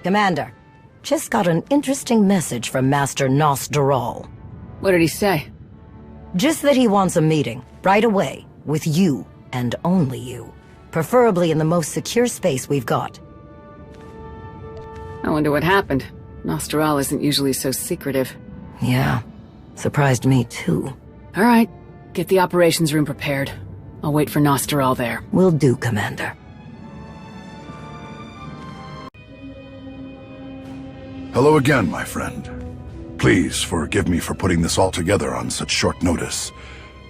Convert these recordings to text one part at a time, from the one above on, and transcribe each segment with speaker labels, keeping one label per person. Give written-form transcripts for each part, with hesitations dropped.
Speaker 1: Commander, just got an interesting message from Master SWTOR.
Speaker 2: What did he say?
Speaker 1: Just that he wants a meeting, right away, with you, and only you. Preferably in the most secure space we've got.
Speaker 2: I wonder what happened. SWTOR isn't usually so secretive.
Speaker 1: Yeah, surprised me too.
Speaker 2: All right, get the operations room prepared. I'll wait for SWTOR there.
Speaker 1: Will do, Commander.
Speaker 3: Hello again, my friend. Please forgive me for putting this all together on such short notice,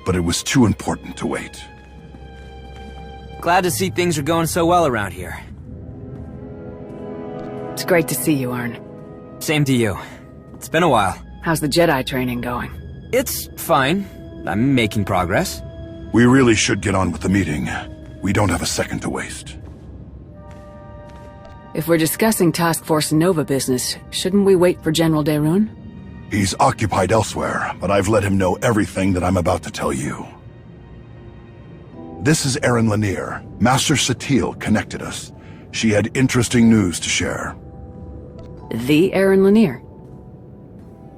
Speaker 3: but it was too important to wait.
Speaker 4: Glad to see things are going so well around here.
Speaker 2: It's great to see you, Arn.
Speaker 4: Same to you. It's been a while.
Speaker 2: How's the Jedi training going?
Speaker 4: It's fine. I'm making progress.
Speaker 3: We really should get on with the meeting. We don't have a second to waste.
Speaker 2: If we're discussing Task Force Nova business, shouldn't we wait for General Daerun?
Speaker 3: He's occupied elsewhere, but I've let him know everything that I'm about to tell you. This is Erin Lanier. Master Satele connected us. She had interesting news to share.
Speaker 2: The Erin Lanier?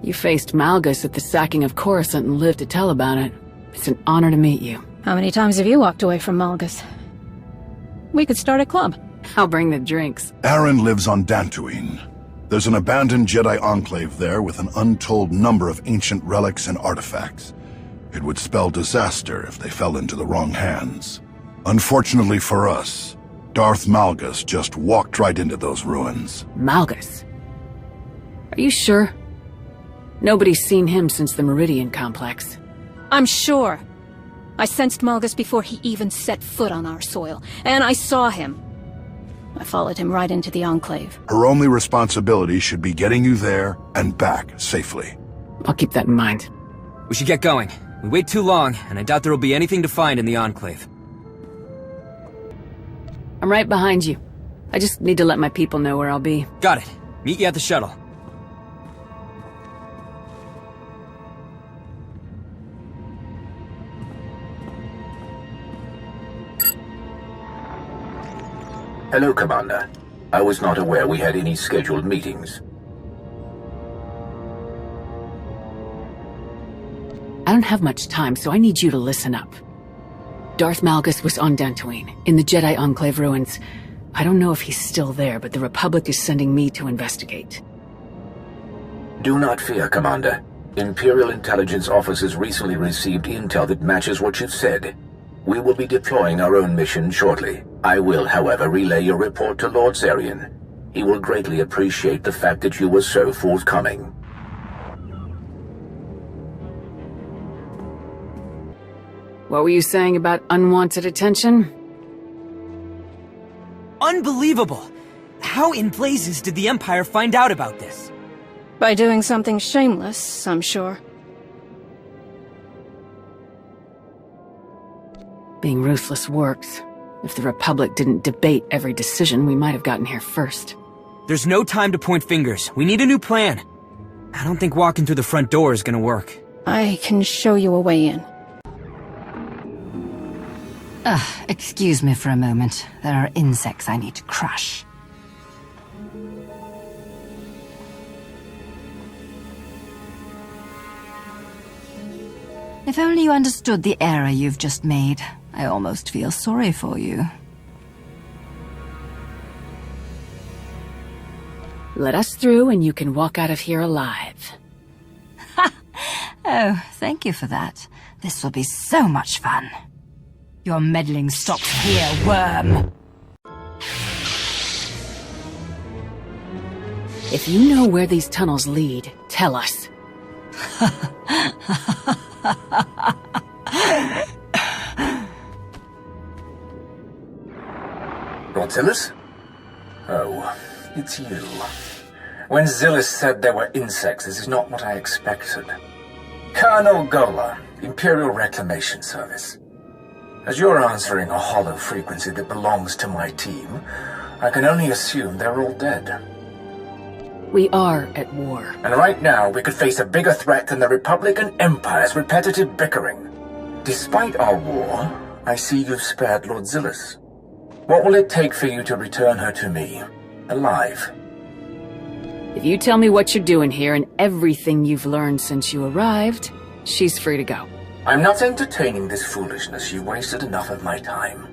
Speaker 2: You faced Malgus at the sacking of Coruscant and lived to tell about it. It's an honor to meet you.
Speaker 5: How many times have you walked away from Malgus? We could start a club.
Speaker 2: I'll bring the drinks.
Speaker 3: Erin lives on Dantooine. There's an abandoned Jedi Enclave there with an untold number of ancient relics and artifacts. It would spell disaster if they fell into the wrong hands. Unfortunately for us, Darth Malgus just walked right into those ruins.
Speaker 2: Malgus? Are you sure? Nobody's seen him since the Meridian Complex.
Speaker 5: I'm sure. I sensed Malgus before he even set foot on our soil, and I saw him. I followed him right into the Enclave.
Speaker 3: Her only responsibility should be getting you there and back safely.
Speaker 2: I'll keep that in mind.
Speaker 4: We should get going. We wait too long, and I doubt there will be anything to find in the Enclave.
Speaker 2: I'm right behind you. I just need to let my people know where I'll be.
Speaker 4: Got it. Meet you at the shuttle.
Speaker 6: Hello, Commander. I was not aware we had any scheduled meetings.
Speaker 2: I don't have much time, so I need you to listen up. Darth Malgus was on Dantooine, in the Jedi Enclave ruins. I don't know if he's still there, but the Republic is sending me to investigate.
Speaker 6: Do not fear, Commander. Imperial intelligence officers recently received intel that matches what you've said. We will be deploying our own mission shortly. I will, however, relay your report to Lord Zarian. He will greatly appreciate the fact that you were so forthcoming.
Speaker 2: What were you saying about unwanted attention?
Speaker 4: Unbelievable! How in blazes did the Empire find out about this?
Speaker 5: By doing something shameless, I'm sure.
Speaker 2: Being ruthless works. If the Republic didn't debate every decision, we might have gotten here first.
Speaker 4: There's no time to point fingers. We need a new plan. I don't think walking through the front door is gonna work.
Speaker 5: I can show you a way in.
Speaker 1: Excuse me for a moment. There are insects I need to crush. If only you understood the error you've just made. I almost feel sorry for you.
Speaker 2: Let us through and you can walk out of here alive.
Speaker 1: Oh, thank you for that. This will be so much fun. Your meddling stops here, worm.
Speaker 2: If you know where these tunnels lead, tell us.
Speaker 6: Lord Zillus? Oh, it's you. When Zillus said there were insects, this is not what I expected. Colonel Gola, Imperial Reclamation Service. As you're answering a hollow frequency that belongs to my team, I can only assume they're all dead.
Speaker 2: We are at war.
Speaker 6: And right now, we could face a bigger threat than the Republic and Empire's repetitive bickering. Despite our war, I see you've spared Lord Zillus. What will it take for you to return her to me, alive?
Speaker 2: If you tell me what you're doing here and everything you've learned since you arrived, she's free to go.
Speaker 6: I'm not entertaining this foolishness. You wasted enough of my time.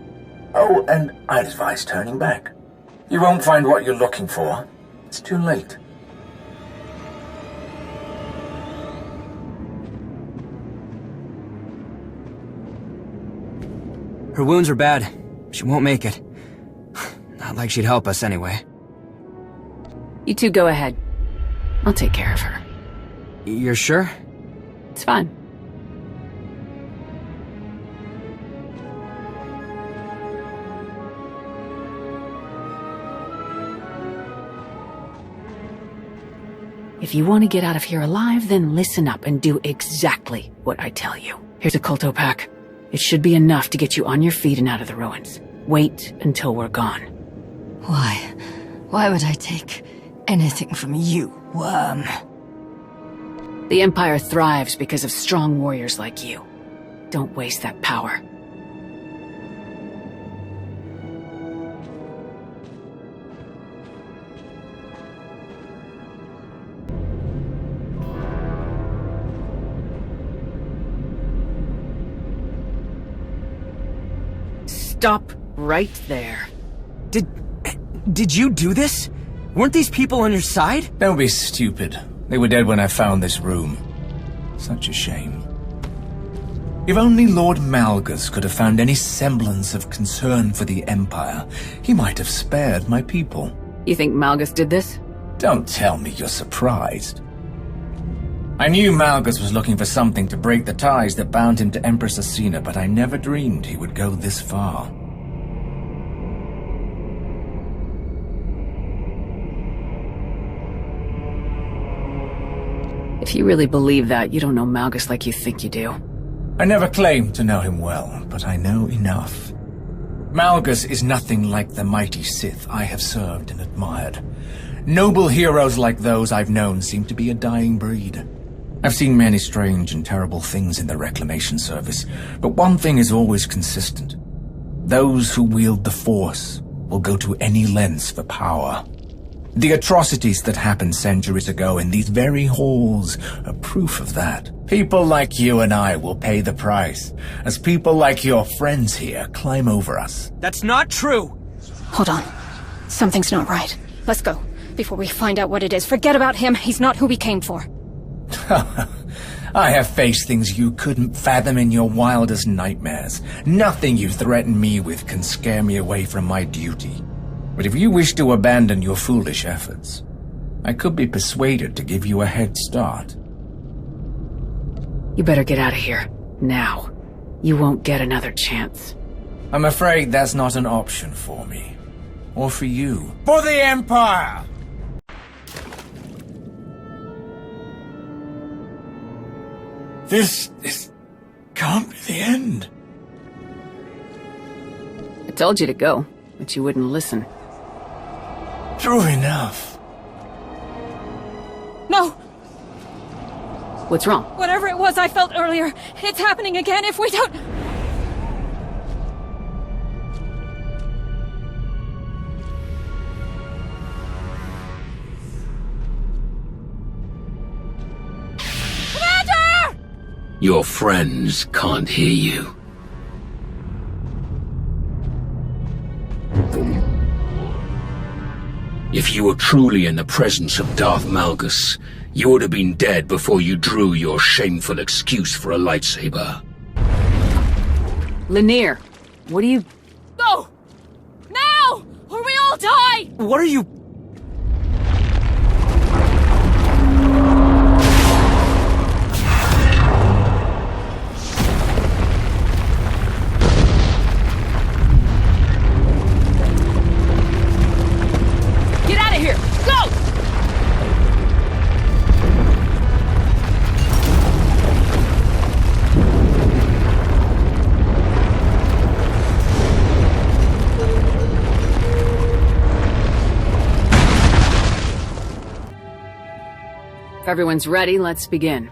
Speaker 6: Oh, and I'd advise turning back. You won't find what you're looking for. It's too late.
Speaker 4: Her wounds are bad. She won't make it. Not like she'd help us anyway.
Speaker 2: You two go ahead. I'll take care of her.
Speaker 4: You're sure?
Speaker 2: It's fine. If you want to get out of here alive, then listen up and do exactly what I tell you. Here's a Culto pack. It should be enough to get you on your feet and out of the ruins. Wait until we're gone.
Speaker 1: Why? Why would I take anything from you, worm?
Speaker 2: The Empire thrives because of strong warriors like you. Don't waste that power. Stop right there.
Speaker 4: Did you do this? Weren't these people on your side?
Speaker 6: Don't be stupid. They were dead when I found this room. Such a shame. If only Lord Malgus could have found any semblance of concern for the Empire, he might have spared my people.
Speaker 2: You think Malgus did this?
Speaker 6: Don't tell me you're surprised. I knew Malgus was looking for something to break the ties that bound him to Empress Asina, but I never dreamed he would go this far.
Speaker 2: If you really believe that, you don't know Malgus like you think you do.
Speaker 6: I never claimed to know him well, but I know enough. Malgus is nothing like the mighty Sith I have served and admired. Noble heroes like those I've known seem to be a dying breed. I've seen many strange and terrible things in the Reclamation Service, but one thing is always consistent. Those who wield the Force will go to any lengths for power. The atrocities that happened centuries ago in these very halls are proof of that. People like you and I will pay the price, as people like your friends here climb over us.
Speaker 4: That's not true!
Speaker 5: Hold on. Something's not right. Let's go, before we find out what it is. Forget about him. He's not who we came for.
Speaker 6: I have faced things you couldn't fathom in your wildest nightmares. Nothing you threaten me with can scare me away from my duty. But if you wish to abandon your foolish efforts, I could be persuaded to give you a head start.
Speaker 2: You better get out of here. Now. You won't get another chance.
Speaker 6: I'm afraid that's not an option for me. Or for you. For the Empire! This can't be the end.
Speaker 2: I told you to go, but you wouldn't listen.
Speaker 6: True enough.
Speaker 5: No!
Speaker 2: What's wrong?
Speaker 5: Whatever it was I felt earlier, it's happening again if we don't... Commander!
Speaker 7: Your friends can't hear you. If you were truly in the presence of Darth Malgus, you would have been dead before you drew your shameful excuse for a lightsaber.
Speaker 2: Lanier, what are you...
Speaker 5: Go! Now! Or we all die!
Speaker 4: What are you...
Speaker 2: Get out of here! Go! If everyone's ready, let's begin.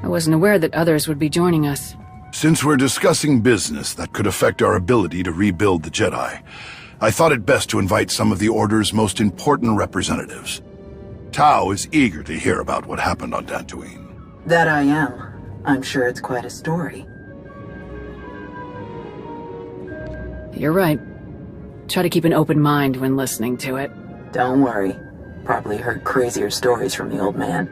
Speaker 2: I wasn't aware that others would be joining us.
Speaker 3: Since we're discussing business that could affect our ability to rebuild the Jedi, I thought it best to invite some of the Order's most important representatives. Tao is eager to hear about what happened on Dantooine.
Speaker 8: That I am. I'm sure it's quite a story.
Speaker 2: You're right. Try to keep an open mind when listening to it.
Speaker 8: Don't worry. Probably heard crazier stories from the old man.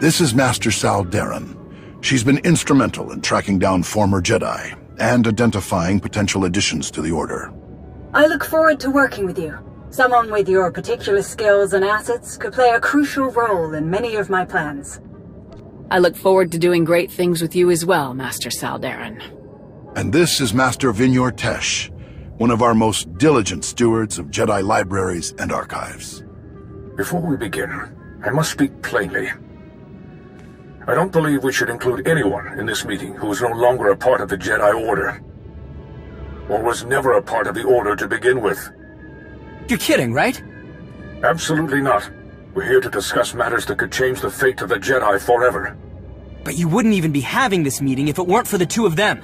Speaker 3: This is Master Sal Darren. She's been instrumental in tracking down former Jedi and identifying potential additions to the Order.
Speaker 9: I look forward to working with you. Someone with your particular skills and assets could play a crucial role in many of my plans.
Speaker 2: I look forward to doing great things with you as well, Master Sal Darren.
Speaker 3: And this is Master Vinyor Tesh, one of our most diligent stewards of Jedi libraries and archives.
Speaker 6: Before we begin, I must speak plainly. I don't believe we should include anyone in this meeting who is no longer a part of the Jedi Order. Or was never a part of the Order to begin with.
Speaker 4: You're kidding, right?
Speaker 6: Absolutely not. We're here to discuss matters that could change the fate of the Jedi forever.
Speaker 4: But you wouldn't even be having this meeting if it weren't for the two of them.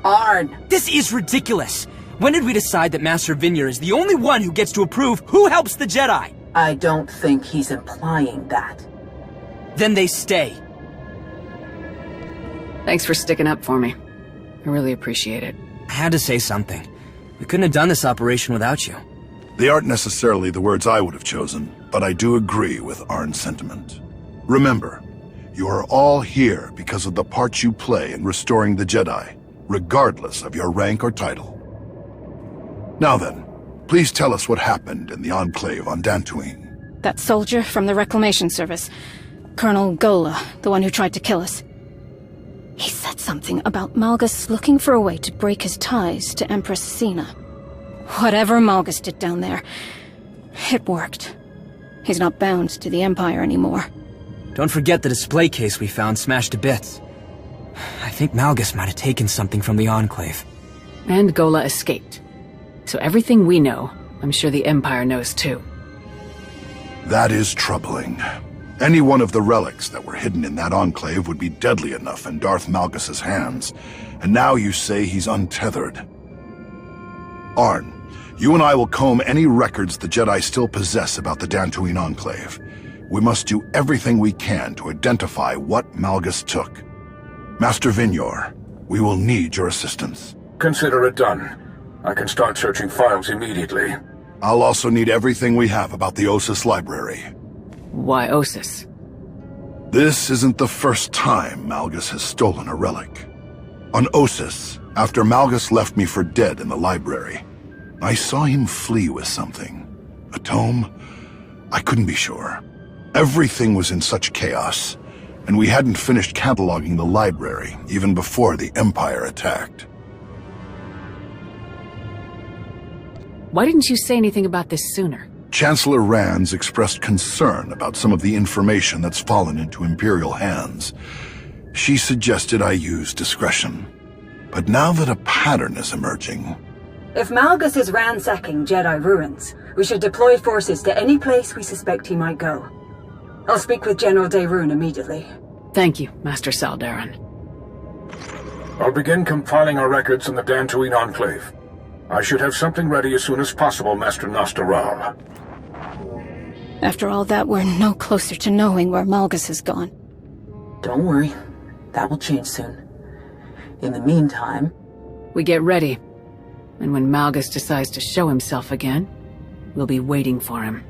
Speaker 8: Arn!
Speaker 4: This is ridiculous! When did we decide that Master Vinyor is the only one who gets to approve who helps the Jedi?
Speaker 8: I don't think he's implying that.
Speaker 4: Then they stay.
Speaker 2: Thanks for sticking up for me. I really appreciate it.
Speaker 4: I had to say something. We couldn't have done this operation without you.
Speaker 3: They aren't necessarily the words I would have chosen, but I do agree with Arn's sentiment. Remember, you are all here because of the part you play in restoring the Jedi, regardless of your rank or title. Now then, please tell us what happened in the Enclave on Dantooine.
Speaker 5: That soldier from the Reclamation Service, Colonel Gola, the one who tried to kill us. He said something about Malgus looking for a way to break his ties to Empress Sina. Whatever Malgus did down there, it worked. He's not bound to the Empire anymore.
Speaker 4: Don't forget the display case we found smashed to bits. I think Malgus might have taken something from the Enclave.
Speaker 2: And Gola escaped. So everything we know, I'm sure the Empire knows too.
Speaker 3: That is troubling. Any one of the relics that were hidden in that Enclave would be deadly enough in Darth Malgus's hands, and now you say he's untethered. Arn, you and I will comb any records the Jedi still possess about the Dantooine Enclave. We must do everything we can to identify what Malgus took. Master Vinyor, we will need your assistance.
Speaker 6: Consider it done. I can start searching files immediately.
Speaker 3: I'll also need everything we have about the Ossus library.
Speaker 2: Why Ossus?
Speaker 3: This isn't the first time Malgus has stolen a relic. On Ossus, after Malgus left me for dead in the library, I saw him flee with something. A tome? I couldn't be sure. Everything was in such chaos, and we hadn't finished cataloging the library even before the Empire attacked.
Speaker 2: Why didn't you say anything about this sooner?
Speaker 3: Chancellor Rands expressed concern about some of the information that's fallen into Imperial hands. She suggested I use discretion. But now that a pattern is emerging...
Speaker 9: If Malgus is ransacking Jedi ruins, we should deploy forces to any place we suspect he might go. I'll speak with General Daerun immediately.
Speaker 2: Thank you, Master Sal Darren.
Speaker 6: I'll begin compiling our records in the Dantooine Enclave. I should have something ready as soon as possible, Master Nostaral.
Speaker 5: After all that, we're no closer to knowing where Malgus has gone.
Speaker 8: Don't worry. That will change soon. In the meantime...
Speaker 2: We get ready. And when Malgus decides to show himself again, we'll be waiting for him.